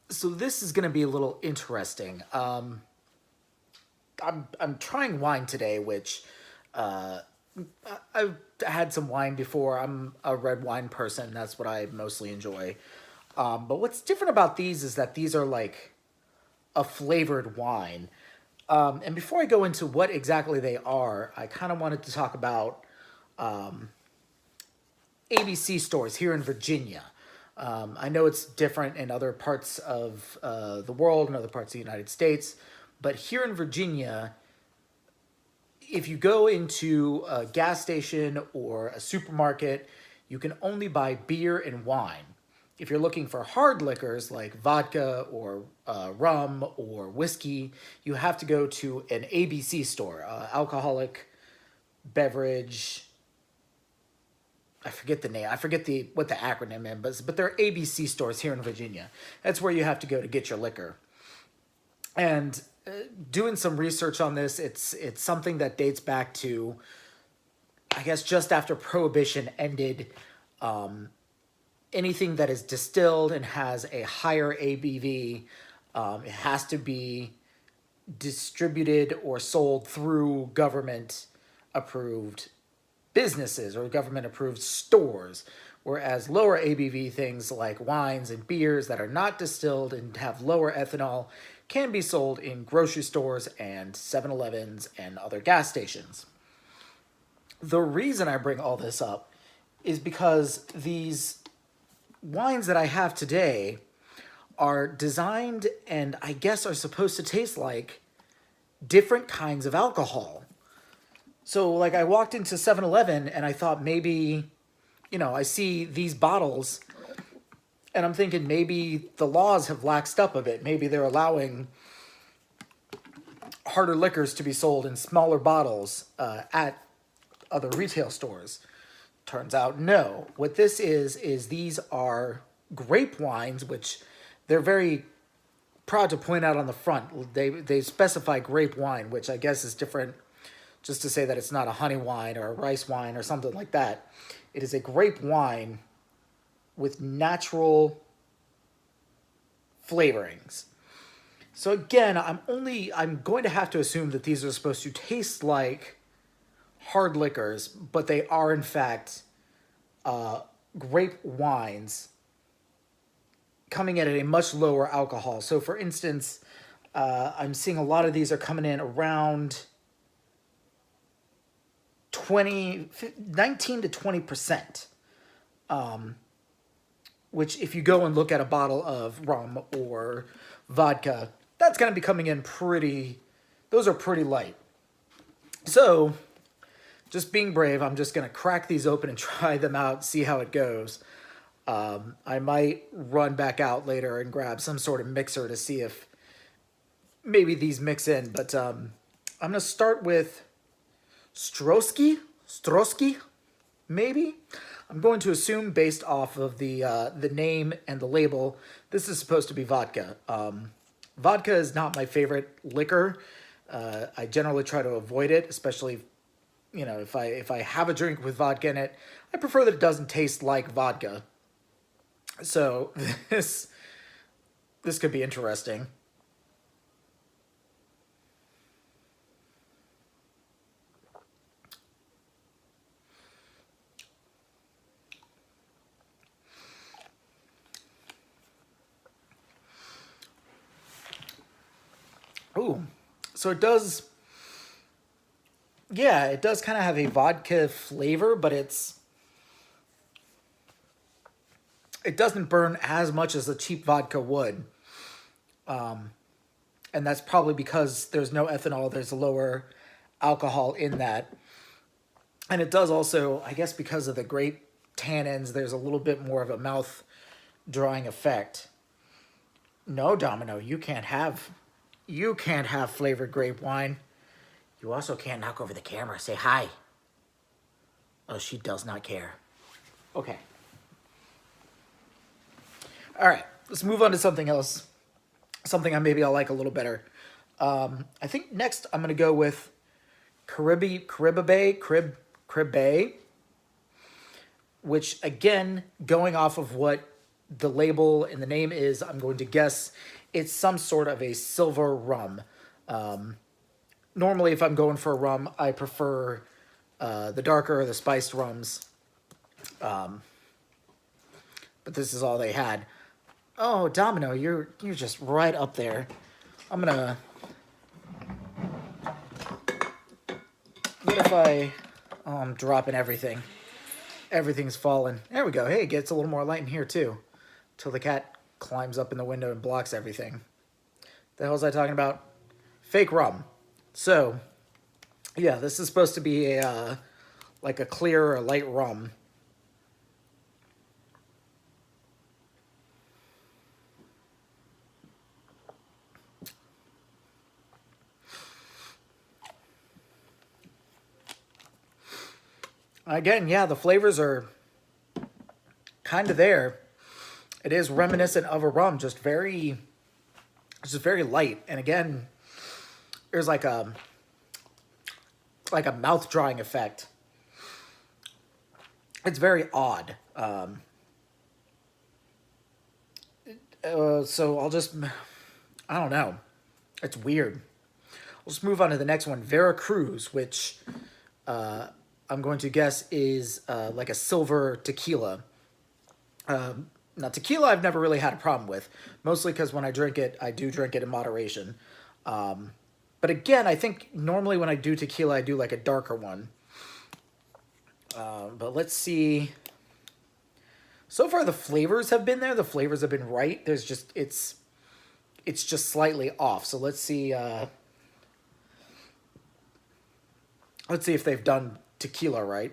So this is going to be a little interesting. I'm trying wine today, which uh, I've had some wine before. I'm a red wine person. That's what I mostly enjoy. But what's different about these is that these are like a flavored wine. And before I go into what exactly they are, I kind of wanted to talk about ABC stores here in Virginia. I know it's different in other parts of the world and other parts of the United States, but here in Virginia, if you go into a gas station or a supermarket, you can only buy beer and wine. If you're looking for hard liquors like vodka or rum or whiskey, you have to go to an ABC store, alcoholic beverage. I forget the name. I forget the what the acronym is, but there are ABC stores here in Virginia. That's where you have to go to get your liquor. And doing some research on this, it's something that dates back to, I guess, just after Prohibition ended. Anything that is distilled and has a higher ABV, it has to be distributed or sold through government approved businesses or government approved stores. Whereas lower ABV things like wines and beers that are not distilled and have lower ethanol can be sold in grocery stores and 7-Elevens and other gas stations. The reason I bring all this up is because these wines that I have today are designed and I guess are supposed to taste like different kinds of alcohol. So, like, I walked into 7-Eleven and I thought maybe, I see these bottles and I'm thinking maybe the laws have laxed up a bit. Maybe they're allowing harder liquors to be sold in smaller bottles at other retail stores. Turns out, no. What this is these are grape wines, which they're very proud to point out on the front. They specify grape wine, which I guess is different just to say that it's not a honey wine or a rice wine or something like that. It is a grape wine with natural flavorings. So again, I'm going to have to assume that these are supposed to taste like hard liquors, but they are in fact grape wines coming in at a much lower alcohol. So for instance, I'm seeing a lot of these are coming in around 19 to 20%. Which if you go and look at a bottle of rum or vodka, that's going to be coming in those are pretty light. So, just being brave, I'm just going to crack these open and try them out, see how it goes. I might run back out later and grab some sort of mixer to see if maybe these mix in. But I'm going to start with Strosky, maybe? I'm going to assume based off of the name and the label, this is supposed to be vodka. Vodka is not my favorite liquor. I generally try to avoid it, especially if I have a drink with vodka in it. I prefer that it doesn't taste like vodka. So this could be interesting. Ooh, so it does. Yeah, it does kind of have a vodka flavor, but it doesn't burn as much as a cheap vodka would. And that's probably because there's no ethanol, there's a lower alcohol in that. And it does also, I guess because of the grape tannins, there's a little bit more of a mouth drawing effect. No, Domino, you can't have flavored grape wine. You also can't knock over the camera. Say hi. Oh, she does not care. Okay. All right. Let's move on to something else. Something I'll like a little better. I think next I'm gonna go with Caribe, which again, going off of what the label and the name is, I'm going to guess, it's some sort of a silver rum. Normally, if I'm going for a rum, I prefer the darker or the spiced rums. But this is all they had. Oh, Domino, you're just right up there. I'm gonna. What if I? Oh, I'm dropping everything. Everything's falling. There we go. Hey, it gets a little more light in here too, till the cat climbs up in the window and blocks everything. The hell was I talking about? Fake rum. So, yeah, this is supposed to be a like a clear or light rum. Again, yeah, the flavors are kind of there. It is reminiscent of a rum, just very light. And again, there's like a mouth drying effect. It's very odd. So I don't know. It's weird. We'll just move on to the next one, Veracruz, which I'm going to guess is like a silver tequila. Now, tequila I've never really had a problem with, mostly because when I drink it, I do drink it in moderation. But again, I think normally when I do tequila, I do like a darker one. But let's see. So far, the flavors have been there. The flavors have been right. There's just, it's just slightly off. So let's see. Let's see if they've done tequila right.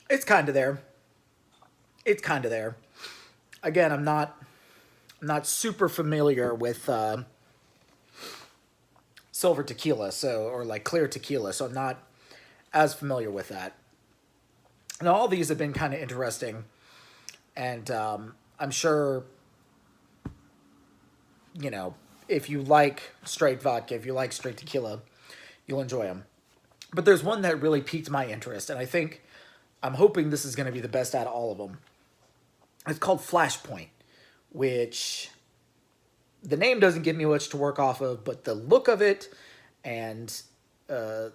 It's kind of there. It's kind of there. Again, I'm not super familiar with silver tequila, or like clear tequila, so I'm not as familiar with that. Now, all these have been kind of interesting, and I'm sure, if you like straight vodka, if you like straight tequila, you'll enjoy them. But there's one that really piqued my interest, and I'm hoping this is going to be the best out of all of them. It's called Flashpoint, which the name doesn't give me much to work off of, but the look of it and the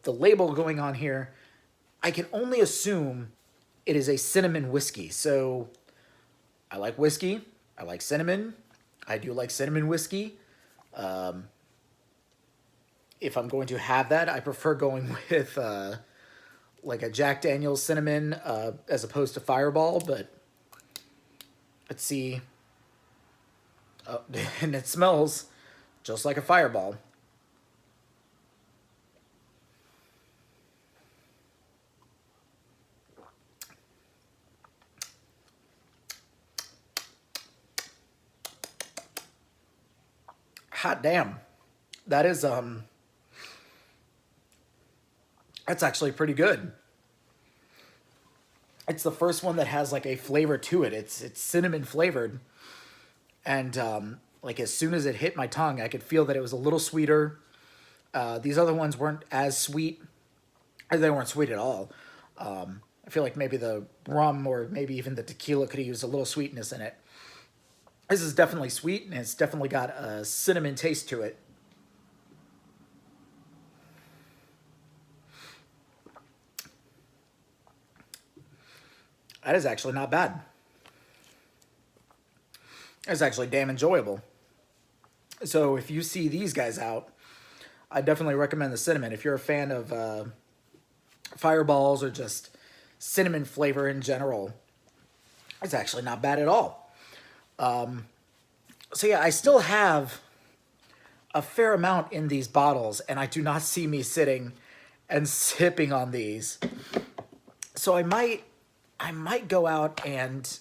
label going on here, I can only assume it is a cinnamon whiskey. So I like whiskey. I like cinnamon. I do like cinnamon whiskey. If I'm going to have that, I prefer going with like a Jack Daniel's cinnamon as opposed to Fireball. But let's see. Oh, and it smells just like a Fireball. Hot damn. That is that's actually pretty good. It's the first one that has like a flavor to it. It's cinnamon flavored. And like as soon as it hit my tongue, I could feel that it was a little sweeter. These other ones weren't as sweet, or they weren't sweet at all. I feel like maybe the rum or maybe even the tequila could have used a little sweetness in it. This is definitely sweet, and it's definitely got a cinnamon taste to it. That is actually not bad. It's actually damn enjoyable. So if you see these guys out, I definitely recommend the cinnamon. If you're a fan of fireballs or just cinnamon flavor in general, it's actually not bad at all. So yeah, I still have a fair amount in these bottles, and I do not see me sitting and sipping on these. So I might go out and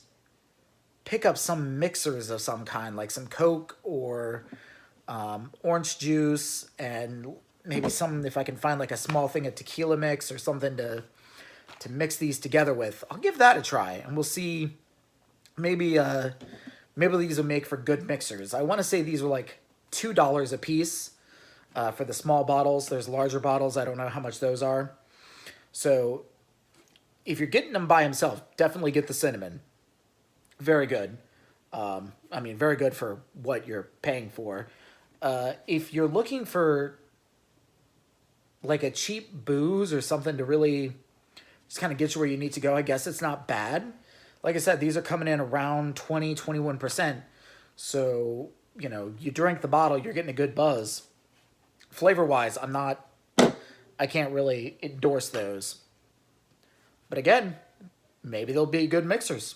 pick up some mixers of some kind, like some Coke or orange juice, and maybe some, if I can find like a small thing of tequila mix or something to mix these together with. I'll give that a try, and we'll see. Maybe maybe these will make for good mixers. I want to say these are like $2 a piece for the small bottles. There's larger bottles. I don't know how much those are. So if you're getting them by himself, definitely get the cinnamon. Very good. I mean, very good for what you're paying for. If you're looking for like a cheap booze or something to really just kind of get you where you need to go, I guess it's not bad. Like I said, these are coming in around 20, 21%. So, you know, you drink the bottle, you're getting a good buzz. Flavor-wise, I can't really endorse those. But again, maybe they'll be good mixers.